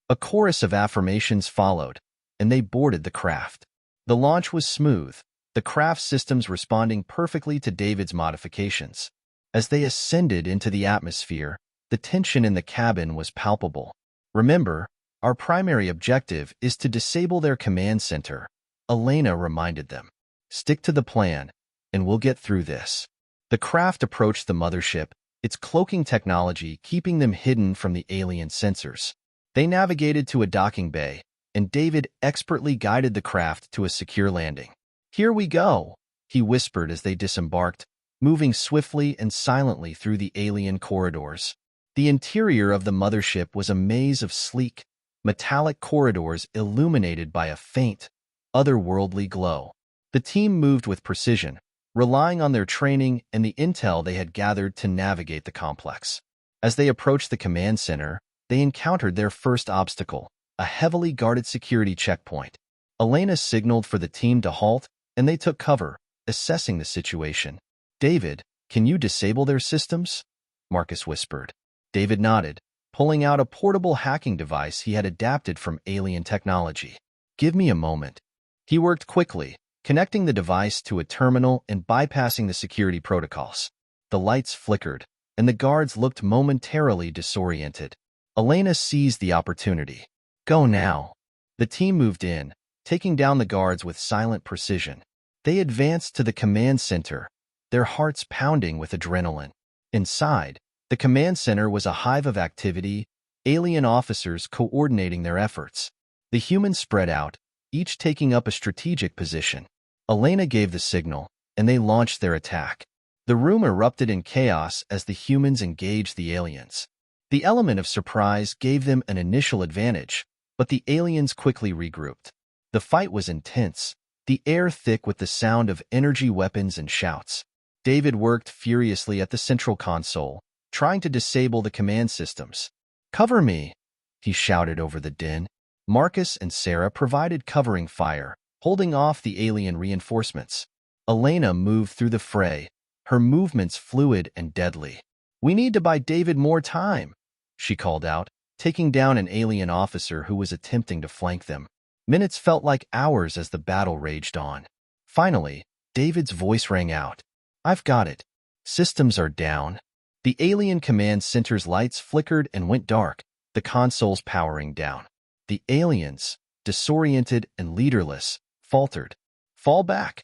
A chorus of affirmations followed, and they boarded the craft. The launch was smooth, the craft's systems responding perfectly to David's modifications. As they ascended into the atmosphere, the tension in the cabin was palpable. Remember, our primary objective is to disable their command center, Elena reminded them. Stick to the plan, and we'll get through this. The craft approached the mothership, its cloaking technology keeping them hidden from the alien sensors. They navigated to a docking bay, and David expertly guided the craft to a secure landing. Here we go, he whispered as they disembarked, moving swiftly and silently through the alien corridors. The interior of the mothership was a maze of sleek, metallic corridors illuminated by a faint, otherworldly glow. The team moved with precision, relying on their training and the intel they had gathered to navigate the complex. As they approached the command center, they encountered their first obstacle, a heavily guarded security checkpoint. Elena signaled for the team to halt, and they took cover, assessing the situation. David, can you disable their systems? Marcus whispered. David nodded, pulling out a portable hacking device he had adapted from alien technology. Give me a moment. He worked quickly, connecting the device to a terminal and bypassing the security protocols. The lights flickered, and the guards looked momentarily disoriented. Elena seized the opportunity. Go now. The team moved in, taking down the guards with silent precision. They advanced to the command center, their hearts pounding with adrenaline. Inside, the command center was a hive of activity, alien officers coordinating their efforts. The humans spread out, each taking up a strategic position. Elena gave the signal, and they launched their attack. The room erupted in chaos as the humans engaged the aliens. The element of surprise gave them an initial advantage, but the aliens quickly regrouped. The fight was intense, the air thick with the sound of energy weapons and shouts. David worked furiously at the central console, trying to disable the command systems. Cover me, he shouted over the din. Marcus and Sarah provided covering fire, holding off the alien reinforcements. Elena moved through the fray, her movements fluid and deadly. We need to buy David more time, she called out, taking down an alien officer who was attempting to flank them. Minutes felt like hours as the battle raged on. Finally, David's voice rang out. I've got it. Systems are down. The alien command center's lights flickered and went dark, the consoles powering down. The aliens, disoriented and leaderless, faltered. Fall back,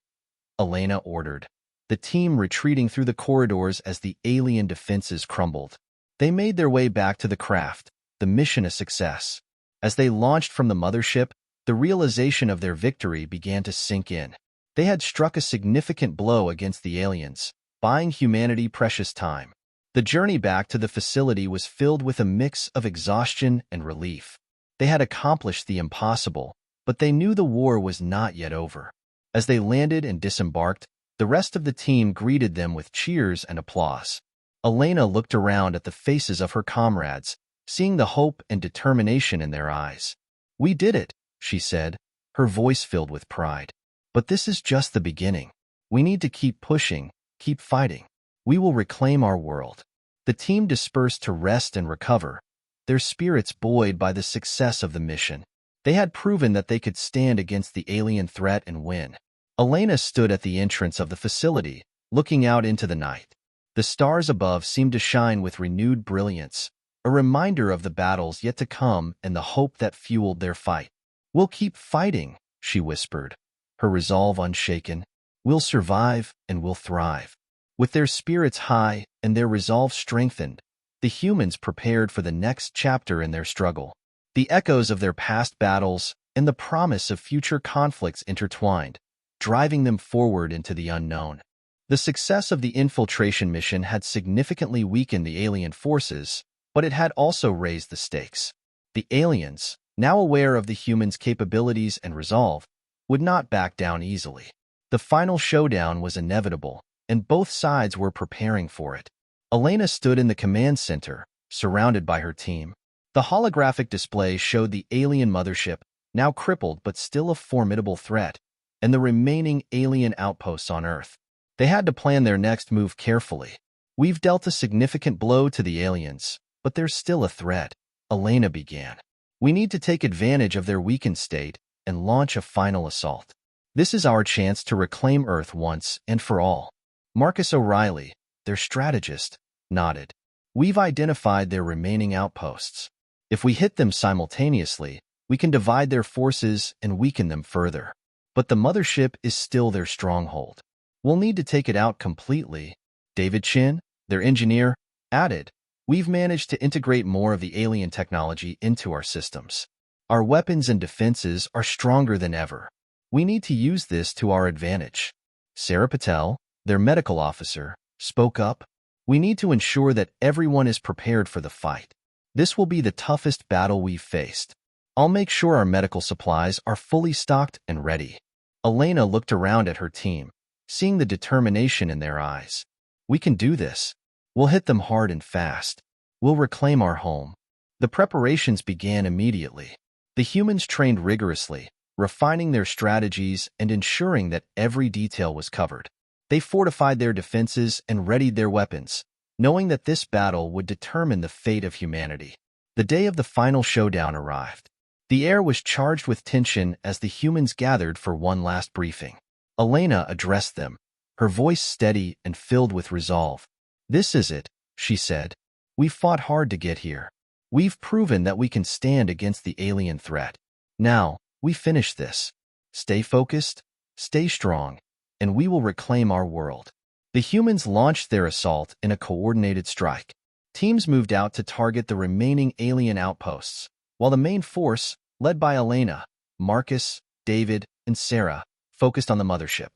Elena ordered, the team retreating through the corridors as the alien defenses crumbled. They made their way back to the craft, the mission a success. As they launched from the mothership, the realization of their victory began to sink in. They had struck a significant blow against the aliens, buying humanity precious time. The journey back to the facility was filled with a mix of exhaustion and relief. They had accomplished the impossible, but they knew the war was not yet over. As they landed and disembarked, the rest of the team greeted them with cheers and applause. Elena looked around at the faces of her comrades, seeing the hope and determination in their eyes. We did it, she said, her voice filled with pride. But this is just the beginning. We need to keep pushing, keep fighting. We will reclaim our world. The team dispersed to rest and recover, their spirits buoyed by the success of the mission. They had proven that they could stand against the alien threat and win. Elena stood at the entrance of the facility, looking out into the night. The stars above seemed to shine with renewed brilliance, a reminder of the battles yet to come and the hope that fueled their fight. We'll keep fighting, she whispered, her resolve unshaken. We'll survive and we'll thrive. With their spirits high and their resolve strengthened, the humans prepared for the next chapter in their struggle. The echoes of their past battles and the promise of future conflicts intertwined, driving them forward into the unknown. The success of the infiltration mission had significantly weakened the alien forces, but it had also raised the stakes. The aliens, now aware of the humans' capabilities and resolve, would not back down easily. The final showdown was inevitable, and both sides were preparing for it. Elena stood in the command center, surrounded by her team. The holographic display showed the alien mothership, now crippled but still a formidable threat, and the remaining alien outposts on Earth. They had to plan their next move carefully. We've dealt a significant blow to the aliens, but there's still a threat, Elena began. We need to take advantage of their weakened state and launch a final assault. This is our chance to reclaim Earth once and for all. Marcus O'Reilly, their strategist, nodded. We've identified their remaining outposts. If we hit them simultaneously, we can divide their forces and weaken them further. But the mothership is still their stronghold. We'll need to take it out completely. David Chin, their engineer, added, we've managed to integrate more of the alien technology into our systems. Our weapons and defenses are stronger than ever. We need to use this to our advantage. Sarah Patel, their medical officer, spoke up. We need to ensure that everyone is prepared for the fight. This will be the toughest battle we've faced. I'll make sure our medical supplies are fully stocked and ready. Elena looked around at her team, seeing the determination in their eyes. We can do this. We'll hit them hard and fast. We'll reclaim our home. The preparations began immediately. The humans trained rigorously, refining their strategies and ensuring that every detail was covered. They fortified their defenses and readied their weapons, knowing that this battle would determine the fate of humanity. The day of the final showdown arrived. The air was charged with tension as the humans gathered for one last briefing. Elena addressed them, her voice steady and filled with resolve. This is it, she said. We've fought hard to get here. We've proven that we can stand against the alien threat. Now, we finish this. Stay focused, stay strong, and we will reclaim our world. The humans launched their assault in a coordinated strike. Teams moved out to target the remaining alien outposts, while the main force, led by Elena, Marcus, David, and Sarah, focused on the mothership.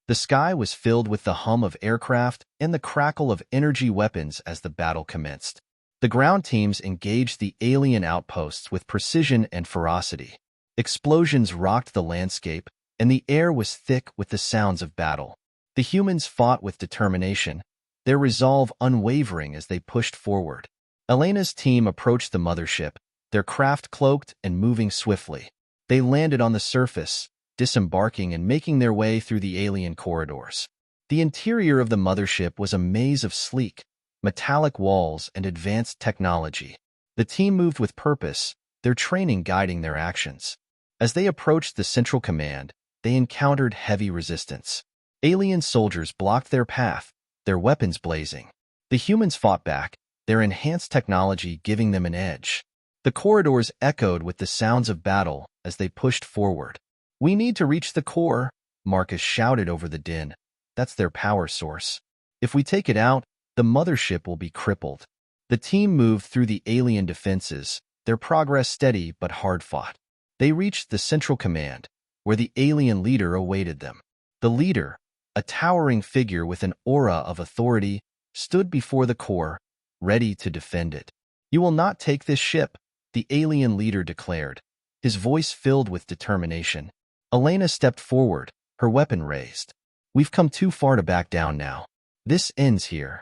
The sky was filled with the hum of aircraft and the crackle of energy weapons as the battle commenced. The ground teams engaged the alien outposts with precision and ferocity. Explosions rocked the landscape, and the air was thick with the sounds of battle. The humans fought with determination, their resolve unwavering as they pushed forward. Elena's team approached the mothership, their craft cloaked and moving swiftly. They landed on the surface, disembarking and making their way through the alien corridors. The interior of the mothership was a maze of sleek, metallic walls and advanced technology. The team moved with purpose, their training guiding their actions. As they approached the central command, they encountered heavy resistance. Alien soldiers blocked their path, their weapons blazing. The humans fought back, their enhanced technology giving them an edge. The corridors echoed with the sounds of battle as they pushed forward. We need to reach the core, Marcus shouted over the din. That's their power source. If we take it out, the mothership will be crippled. The team moved through the alien defenses, their progress steady but hard-fought. They reached the central command, where the alien leader awaited them. The leader, a towering figure with an aura of authority, stood before the core, ready to defend it. You will not take this ship, the alien leader declared, his voice filled with determination. Elena stepped forward, her weapon raised. We've come too far to back down now. This ends here.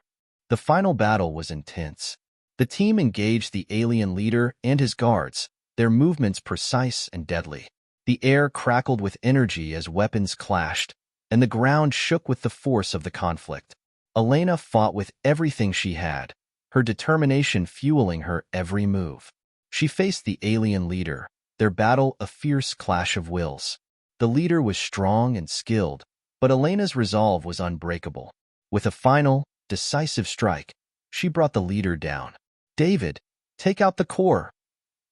The final battle was intense. The team engaged the alien leader and his guards, their movements precise and deadly. The air crackled with energy as weapons clashed, and the ground shook with the force of the conflict. Elena fought with everything she had, her determination fueling her every move. She faced the alien leader, their battle a fierce clash of wills. The leader was strong and skilled, but Elena's resolve was unbreakable. With a final, decisive strike, she brought the leader down. David, take out the core,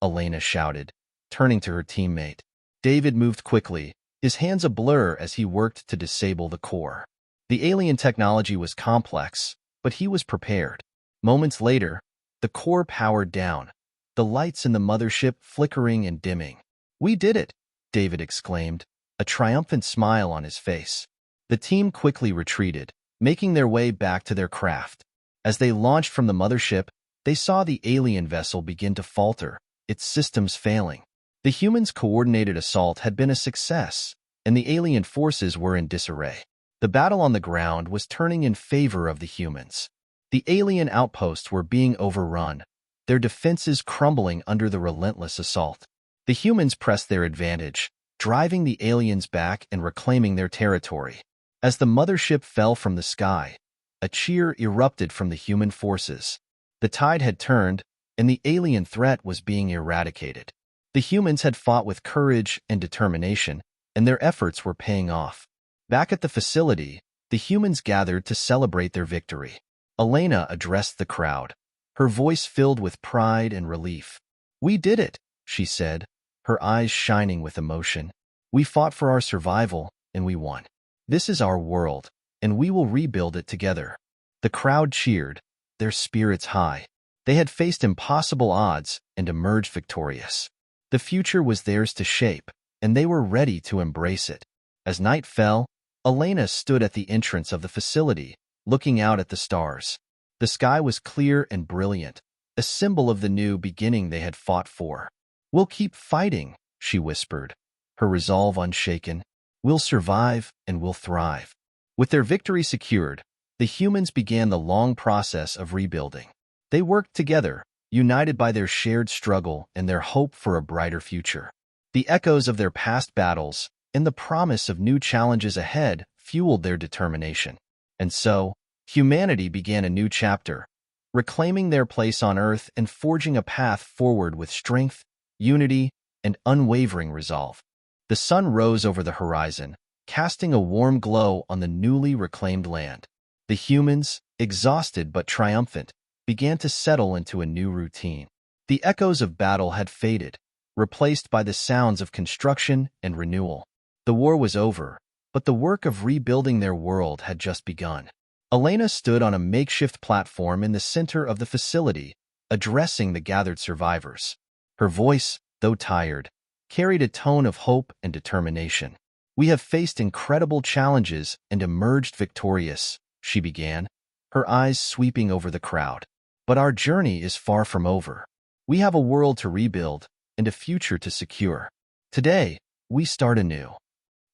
Elena shouted, turning to her teammate. David moved quickly, his hands a blur as he worked to disable the core. The alien technology was complex, but he was prepared. Moments later, the core powered down, the lights in the mothership flickering and dimming. We did it, David exclaimed, a triumphant smile on his face. The team quickly retreated, making their way back to their craft. As they launched from the mothership, they saw the alien vessel begin to falter, its systems failing. The humans' coordinated assault had been a success, and the alien forces were in disarray. The battle on the ground was turning in favor of the humans. The alien outposts were being overrun, their defenses crumbling under the relentless assault. The humans pressed their advantage, driving the aliens back and reclaiming their territory. As the mothership fell from the sky, a cheer erupted from the human forces. The tide had turned, and the alien threat was being eradicated. The humans had fought with courage and determination, and their efforts were paying off. Back at the facility, the humans gathered to celebrate their victory. Elena addressed the crowd, her voice filled with pride and relief. "We did it," she said, her eyes shining with emotion. "We fought for our survival, and we won. This is our world, and we will rebuild it together." The crowd cheered, their spirits high. They had faced impossible odds and emerged victorious. The future was theirs to shape, and they were ready to embrace it. As night fell, Elena stood at the entrance of the facility, looking out at the stars. The sky was clear and brilliant, a symbol of the new beginning they had fought for. "We'll keep fighting," she whispered, her resolve unshaken. "We'll survive and we'll thrive." With their victory secured, the humans began the long process of rebuilding. They worked together, united by their shared struggle and their hope for a brighter future. The echoes of their past battles and the promise of new challenges ahead fueled their determination. And so, humanity began a new chapter, reclaiming their place on Earth and forging a path forward with strength, unity, and unwavering resolve. The sun rose over the horizon, casting a warm glow on the newly reclaimed land. The humans, exhausted but triumphant, began to settle into a new routine. The echoes of battle had faded, replaced by the sounds of construction and renewal. The war was over, but the work of rebuilding their world had just begun. Elena stood on a makeshift platform in the center of the facility, addressing the gathered survivors. Her voice, though tired, carried a tone of hope and determination. "We have faced incredible challenges and emerged victorious," she began, her eyes sweeping over the crowd. "But our journey is far from over. We have a world to rebuild and a future to secure. Today, we start anew."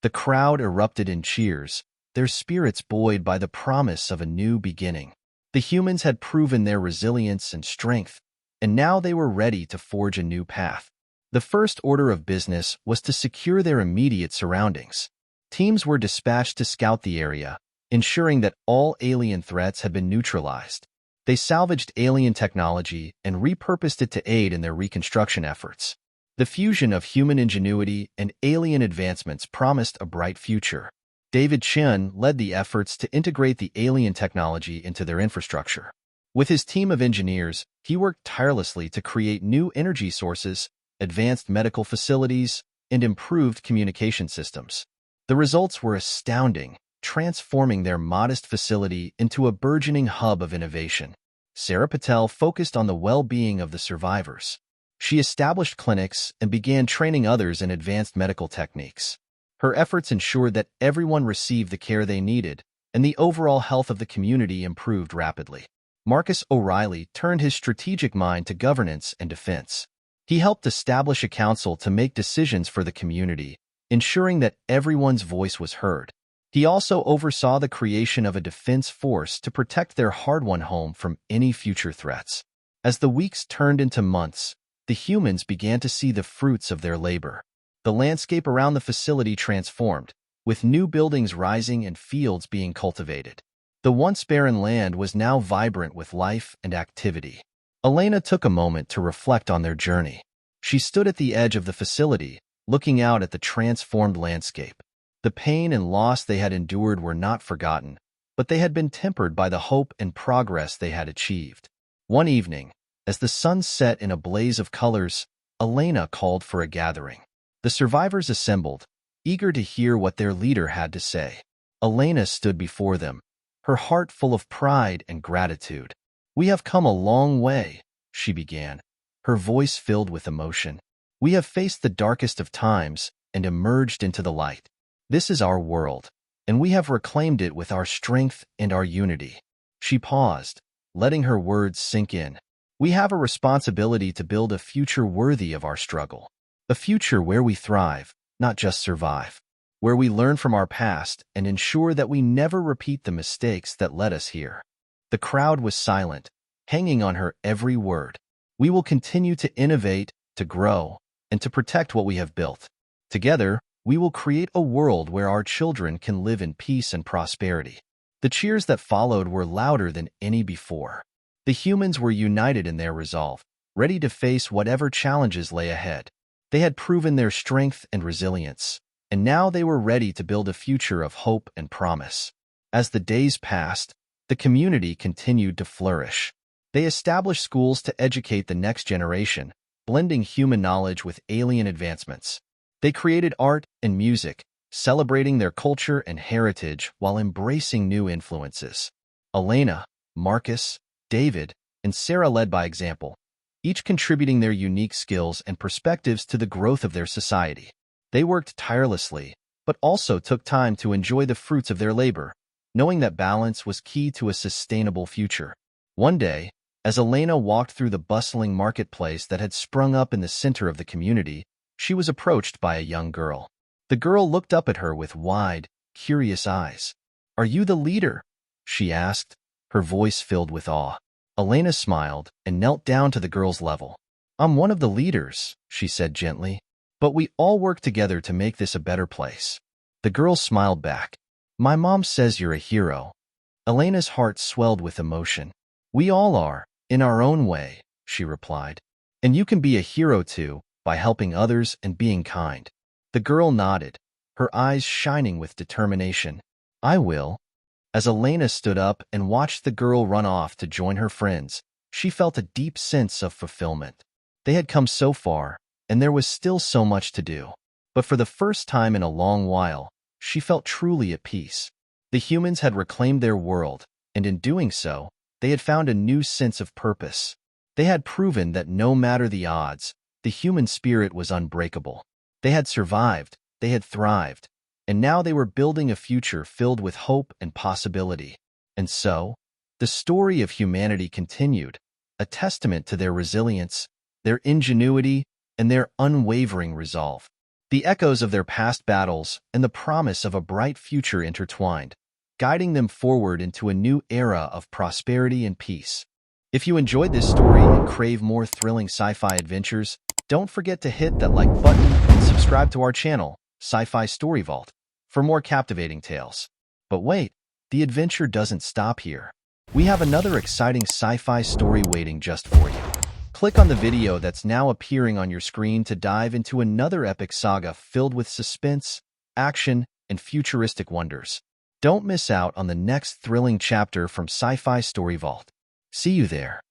The crowd erupted in cheers, their spirits buoyed by the promise of a new beginning. The humans had proven their resilience and strength, and now they were ready to forge a new path. The first order of business was to secure their immediate surroundings. Teams were dispatched to scout the area, ensuring that all alien threats had been neutralized. They salvaged alien technology and repurposed it to aid in their reconstruction efforts. The fusion of human ingenuity and alien advancements promised a bright future. David Chen led the efforts to integrate the alien technology into their infrastructure. With his team of engineers, he worked tirelessly to create new energy sources, advanced medical facilities, and improved communication systems. The results were astounding, transforming their modest facility into a burgeoning hub of innovation. Sarah Patel focused on the well-being of the survivors. She established clinics and began training others in advanced medical techniques. Her efforts ensured that everyone received the care they needed, and the overall health of the community improved rapidly. Marcus O'Reilly turned his strategic mind to governance and defense. He helped establish a council to make decisions for the community, ensuring that everyone's voice was heard. He also oversaw the creation of a defense force to protect their hard-won home from any future threats. As the weeks turned into months, the humans began to see the fruits of their labor. The landscape around the facility transformed, with new buildings rising and fields being cultivated. The once barren land was now vibrant with life and activity. Elena took a moment to reflect on their journey. She stood at the edge of the facility, looking out at the transformed landscape. The pain and loss they had endured were not forgotten, but they had been tempered by the hope and progress they had achieved. One evening, as the sun set in a blaze of colors, Elena called for a gathering. The survivors assembled, eager to hear what their leader had to say. Elena stood before them, her heart full of pride and gratitude. "We have come a long way," she began, her voice filled with emotion. "We have faced the darkest of times and emerged into the light. This is our world, and we have reclaimed it with our strength and our unity." She paused, letting her words sink in. "We have a responsibility to build a future worthy of our struggle. A future where we thrive, not just survive. Where we learn from our past and ensure that we never repeat the mistakes that led us here." The crowd was silent, hanging on her every word. We will continue to innovate, to grow, and to protect what we have built. Together, we will create a world where our children can live in peace and prosperity. The cheers that followed were louder than any before. The humans were united in their resolve, ready to face whatever challenges lay ahead. They had proven their strength and resilience, and now they were ready to build a future of hope and promise. As the days passed, the community continued to flourish. They established schools to educate the next generation, blending human knowledge with alien advancements. They created art and music, celebrating their culture and heritage while embracing new influences. Elena, Marcus, David, and Sarah led by example, each contributing their unique skills and perspectives to the growth of their society. They worked tirelessly, but also took time to enjoy the fruits of their labor, knowing that balance was key to a sustainable future. One day, as Elena walked through the bustling marketplace that had sprung up in the center of the community, she was approached by a young girl. The girl looked up at her with wide, curious eyes. "Are you the leader?" she asked, her voice filled with awe. Elena smiled and knelt down to the girl's level. "I'm one of the leaders," she said gently, "but we all work together to make this a better place." The girl smiled back. "My mom says you're a hero." Elena's heart swelled with emotion. "We all are, in our own way," she replied. "And you can be a hero too, by helping others and being kind." The girl nodded, her eyes shining with determination. "I will." As Elena stood up and watched the girl run off to join her friends, she felt a deep sense of fulfillment. They had come so far, and there was still so much to do. But for the first time in a long while, she felt truly at peace. The humans had reclaimed their world, and in doing so, they had found a new sense of purpose. They had proven that no matter the odds, the human spirit was unbreakable. They had survived, they had thrived, and now they were building a future filled with hope and possibility. And so, the story of humanity continued, a testament to their resilience, their ingenuity, and their unwavering resolve. The echoes of their past battles and the promise of a bright future intertwined, guiding them forward into a new era of prosperity and peace. If you enjoyed this story and crave more thrilling sci-fi adventures, don't forget to hit that like button and subscribe to our channel, Sci-Fi Story Vault, for more captivating tales. But wait, the adventure doesn't stop here. We have another exciting sci-fi story waiting just for you. Click on the video that's now appearing on your screen to dive into another epic saga filled with suspense, action, and futuristic wonders. Don't miss out on the next thrilling chapter from Sci-Fi Story Vault. See you there.